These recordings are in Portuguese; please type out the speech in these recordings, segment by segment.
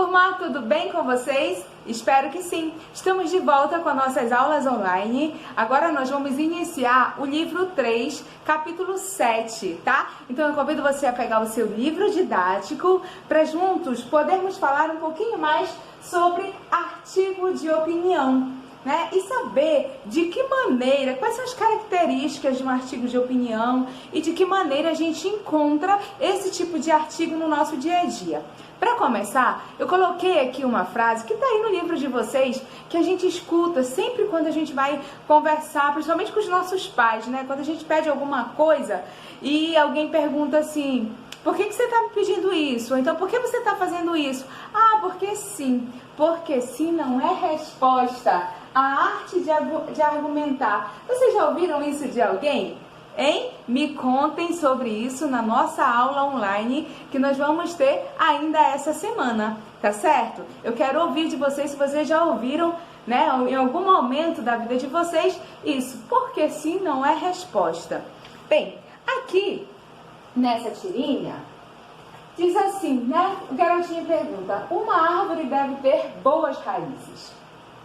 turma, tudo bem com vocês? Espero que sim. Estamos de volta com as nossas aulas online. Agora nós vamos iniciar o livro 3, capítulo 7, tá? Então eu convido você a pegar o seu livro didático para juntos podermos falar um pouquinho mais sobre artigo de opinião, né? E saber de que maneira, quais são as características de um artigo de opinião e de que maneira a gente encontra esse tipo de artigo no nosso dia a dia. Para começar, eu coloquei aqui uma frase que está aí no livro de vocês, que a gente escuta sempre quando a gente vai conversar, principalmente com os nossos pais, né? Quando a gente pede alguma coisa e alguém pergunta assim: por que você está me pedindo isso? Ou então, por que você está fazendo isso? Ah, porque sim. Porque sim não é resposta. A arte de argumentar. Vocês já ouviram isso de alguém? Hein? Me contem sobre isso na nossa aula online que nós vamos ter ainda essa semana, tá certo? Eu quero ouvir de vocês se vocês já ouviram, né, em algum momento da vida de vocês isso. Porque sim não é resposta. Bem, aqui nessa tirinha diz assim, né? O garotinho pergunta: uma árvore deve ter boas raízes.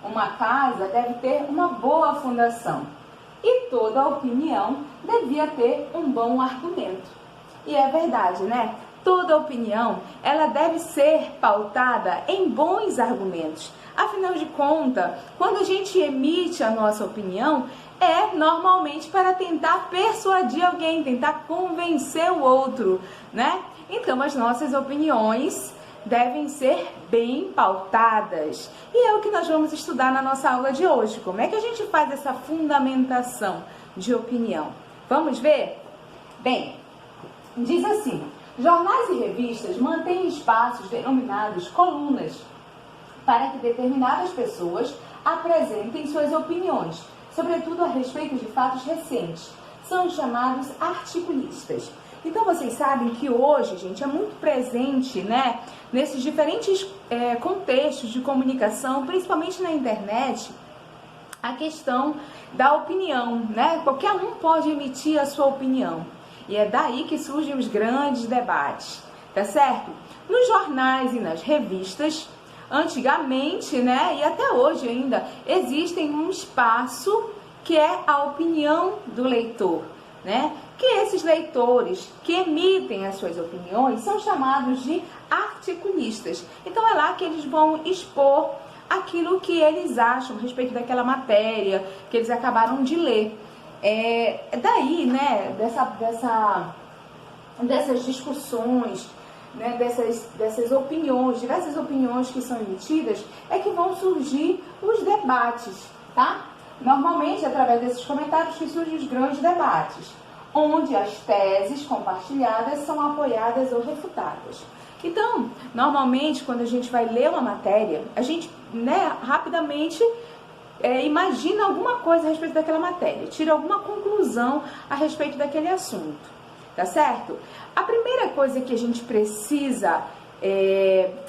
Uma casa deve ter uma boa fundação. E toda opinião devia ter um bom argumento. E é verdade, né? Toda opinião, ela deve ser pautada em bons argumentos. Afinal de contas, quando a gente emite a nossa opinião, é normalmente para tentar persuadir alguém, tentar convencer o outro, né? Então, as nossas opiniões devem ser bem pautadas. E é o que nós vamos estudar na nossa aula de hoje. Como é que a gente faz essa fundamentação de opinião? Vamos ver? Bem, diz assim: jornais e revistas mantêm espaços denominados colunas para que determinadas pessoas apresentem suas opiniões, sobretudo a respeito de fatos recentes. São chamados articulistas. Então, vocês sabem que hoje, gente, é muito presente, né, nesses diferentes contextos de comunicação, principalmente na internet, a questão da opinião, né? Qualquer um pode emitir a sua opinião. E é daí que surgem os grandes debates, tá certo? Nos jornais e nas revistas, antigamente, né, e até hoje ainda, existem um espaço que é a opinião do leitor, né? Que esses leitores que emitem as suas opiniões são chamados de articulistas. Então é lá que eles vão expor aquilo que eles acham a respeito daquela matéria que eles acabaram de ler. Daí, né, dessas discussões, né, dessas opiniões, diversas opiniões que são emitidas, é que vão surgir os debates, tá? Normalmente, através desses comentários que surgem os grandes debates, onde as teses compartilhadas são apoiadas ou refutadas. Então, normalmente, quando a gente vai ler uma matéria, a gente, né, rapidamente imagina alguma coisa a respeito daquela matéria, tira alguma conclusão a respeito daquele assunto, tá certo? A primeira coisa que a gente precisa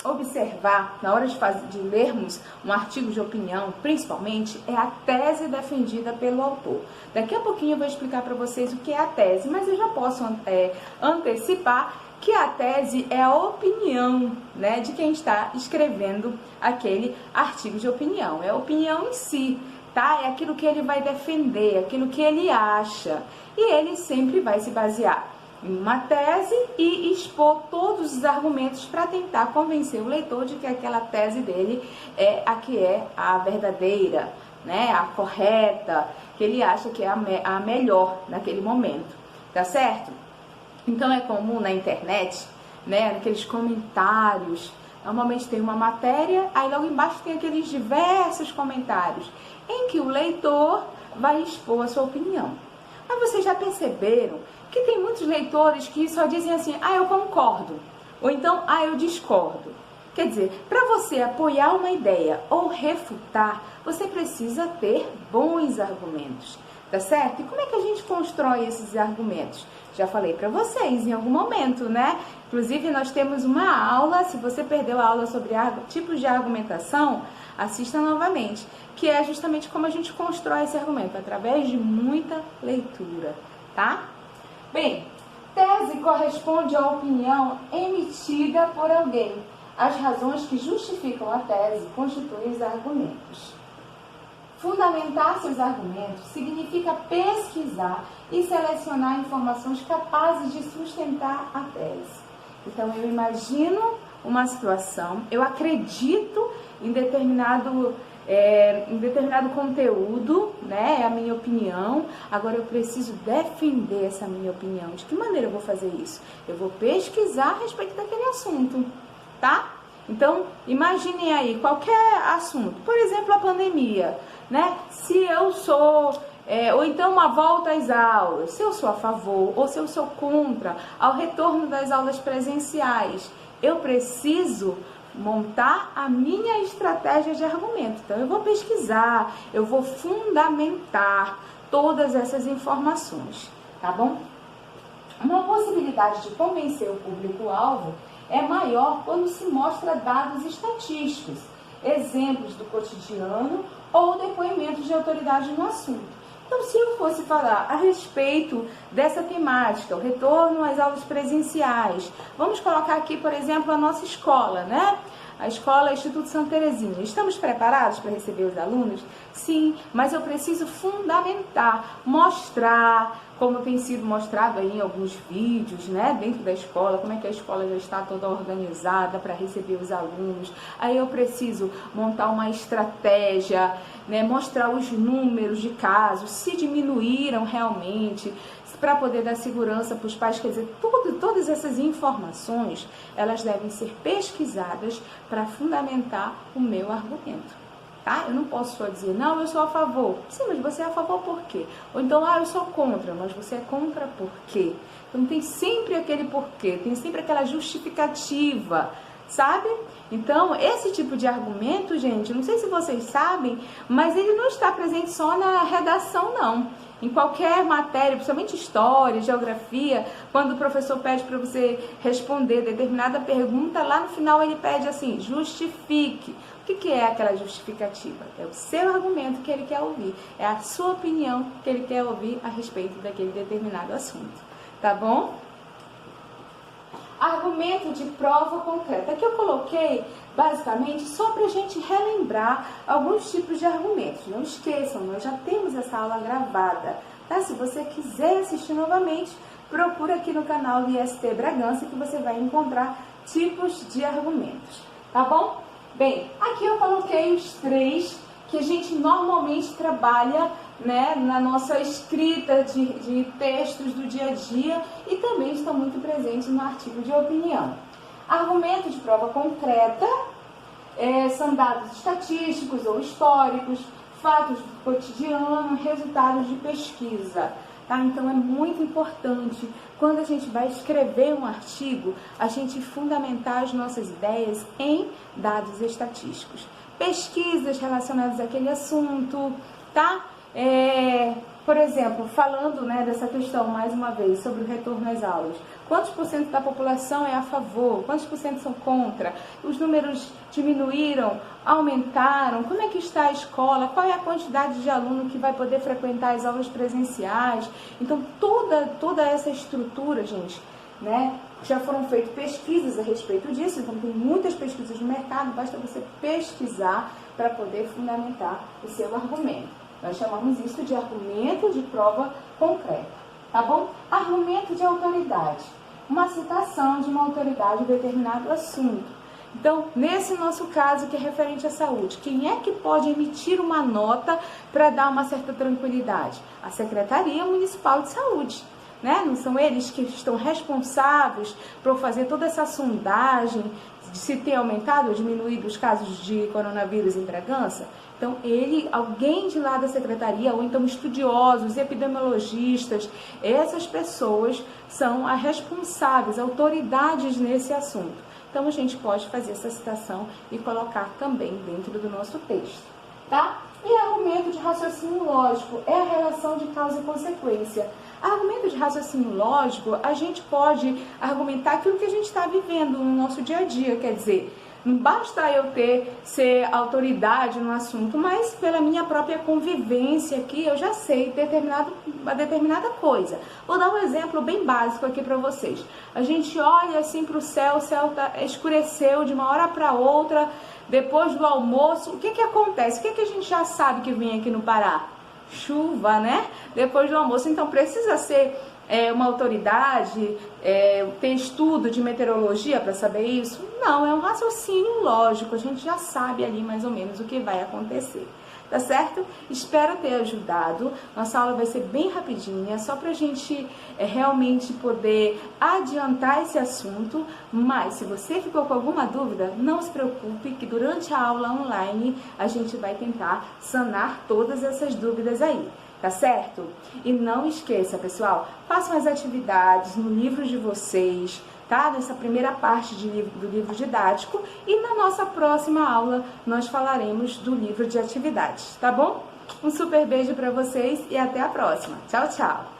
observar na hora de lermos um artigo de opinião, principalmente, é a tese defendida pelo autor. Daqui a pouquinho eu vou explicar para vocês o que é a tese, mas eu já posso antecipar que a tese é a opinião, né, de quem está escrevendo aquele artigo de opinião. É a opinião em si, tá? É aquilo que ele vai defender, aquilo que ele acha. E ele sempre vai se basear em uma tese e expor todos os argumentos para tentar convencer o leitor de que aquela tese dele é a que é a verdadeira, né, a correta, que ele acha que é a melhor naquele momento, tá certo? Então é comum na internet, né, naqueles comentários, normalmente tem uma matéria, aí logo embaixo tem aqueles diversos comentários em que o leitor vai expor a sua opinião. Mas vocês já perceberam que tem muitos leitores que só dizem assim: ah, eu concordo, ou então, ah, eu discordo. Quer dizer, para você apoiar uma ideia ou refutar, você precisa ter bons argumentos, tá certo? E como é que a gente constrói esses argumentos? Já falei para vocês em algum momento, né? Inclusive, nós temos uma aula, se você perdeu a aula sobre tipos de argumentação, assista novamente, que é justamente como a gente constrói esse argumento, através de muita leitura, tá? Bem, tese corresponde à opinião emitida por alguém. As razões que justificam a tese constituem os argumentos. Fundamentar seus argumentos significa pesquisar e selecionar informações capazes de sustentar a tese. Então, eu imagino uma situação, eu acredito em determinado conteúdo, né? É a minha opinião. Agora eu preciso defender essa minha opinião. De que maneira eu vou fazer isso? Eu vou pesquisar a respeito daquele assunto, tá? Então, imaginem aí qualquer assunto, por exemplo, a pandemia, né? Se eu sou, ou então uma volta às aulas, se eu sou a favor ou se eu sou contra ao retorno das aulas presenciais, eu preciso montar a minha estratégia de argumento. Então, eu vou pesquisar, eu vou fundamentar todas essas informações, tá bom? Uma possibilidade de convencer o público-alvo é maior quando se mostra dados estatísticos, exemplos do cotidiano ou depoimentos de autoridade no assunto. Então, se eu fosse falar a respeito dessa temática, o retorno às aulas presenciais, vamos colocar aqui, por exemplo, a nossa escola, né? A escola Instituto Santa Terezinha. Estamos preparados para receber os alunos? Sim, mas eu preciso fundamentar, mostrar, como tem sido mostrado aí em alguns vídeos, né, dentro da escola, como é que a escola já está toda organizada para receber os alunos. Aí eu preciso montar uma estratégia, né, mostrar os números de casos, se diminuíram realmente, para poder dar segurança para os pais. Quer dizer, todas essas informações, elas devem ser pesquisadas para fundamentar o meu argumento. Tá? Eu não posso só dizer, não, eu sou a favor. Sim, mas você é a favor por quê? Ou então, eu sou contra, mas você é contra por quê? Então tem sempre aquele porquê, tem sempre aquela justificativa, sabe? Então, esse tipo de argumento, gente, não sei se vocês sabem, mas ele não está presente só na redação, não. Em qualquer matéria, principalmente história, geografia, quando o professor pede para você responder determinada pergunta, lá no final ele pede assim, justifique. O que é aquela justificativa? É o seu argumento que ele quer ouvir, é a sua opinião que ele quer ouvir a respeito daquele determinado assunto, tá bom? Argumento de prova concreta. Aqui eu coloquei, basicamente, só para a gente relembrar alguns tipos de argumentos. Não esqueçam, nós já temos essa aula gravada, tá? Se você quiser assistir novamente, procura aqui no canal do IST Bragança que você vai encontrar tipos de argumentos, tá bom? Bem, aqui eu coloquei os 3 que a gente normalmente trabalha, né, na nossa escrita de textos do dia a dia e também estão muito presentes no artigo de opinião. Argumento de prova concreta são dados estatísticos ou históricos, fatos do cotidiano, resultados de pesquisa. Tá? Então é muito importante, quando a gente vai escrever um artigo, a gente fundamentar as nossas ideias em dados estatísticos. Pesquisas relacionadas àquele assunto, tá? Por exemplo, falando, né, dessa questão mais uma vez sobre o retorno às aulas, quantos por cento da população é a favor, quantos por cento são contra, os números diminuíram, aumentaram, como é que está a escola, qual é a quantidade de aluno que vai poder frequentar as aulas presenciais. Então toda essa estrutura, gente, né, já foram feitas pesquisas a respeito disso, então tem muitas pesquisas no mercado, basta você pesquisar para poder fundamentar o seu argumento. Nós chamamos isso de argumento de prova concreta, tá bom? Argumento de autoridade, uma citação de uma autoridade em determinado assunto. Então, nesse nosso caso que é referente à saúde, quem é que pode emitir uma nota para dar uma certa tranquilidade? A Secretaria Municipal de Saúde. Né? Não são eles que estão responsáveis por fazer toda essa sondagem de se ter aumentado ou diminuído os casos de coronavírus em Bragança? Então, alguém de lá da secretaria, ou então estudiosos, epidemiologistas, essas pessoas são as responsáveis, autoridades nesse assunto. Então, a gente pode fazer essa citação e colocar também dentro do nosso texto, tá? E argumento de raciocínio lógico é a relação de causa e consequência. Argumento de raciocínio lógico, a gente pode argumentar aquilo que a gente está vivendo no nosso dia a dia, quer dizer, Não basta eu ser autoridade no assunto, mas pela minha própria convivência aqui, eu já sei uma determinada coisa. Vou dar um exemplo bem básico aqui para vocês. A gente olha assim para o céu escureceu de uma hora para outra, depois do almoço. O que que acontece? O que que a gente já sabe que vem aqui no Pará? Chuva, né? Depois do almoço. Então precisa ser uma autoridade, ter estudo de meteorologia para saber isso? Não, é um raciocínio lógico, a gente já sabe ali mais ou menos o que vai acontecer. Tá certo? Espero ter ajudado. Nossa aula vai ser bem rapidinha, só pra gente realmente poder adiantar esse assunto. Mas se você ficou com alguma dúvida, não se preocupe que durante a aula online a gente vai tentar sanar todas essas dúvidas aí. Tá certo? E não esqueça, pessoal, façam as atividades no livro de vocês, tá? Nessa primeira parte do livro didático, e na nossa próxima aula nós falaremos do livro de atividades, tá bom? Um super beijo para vocês e até a próxima. Tchau, tchau!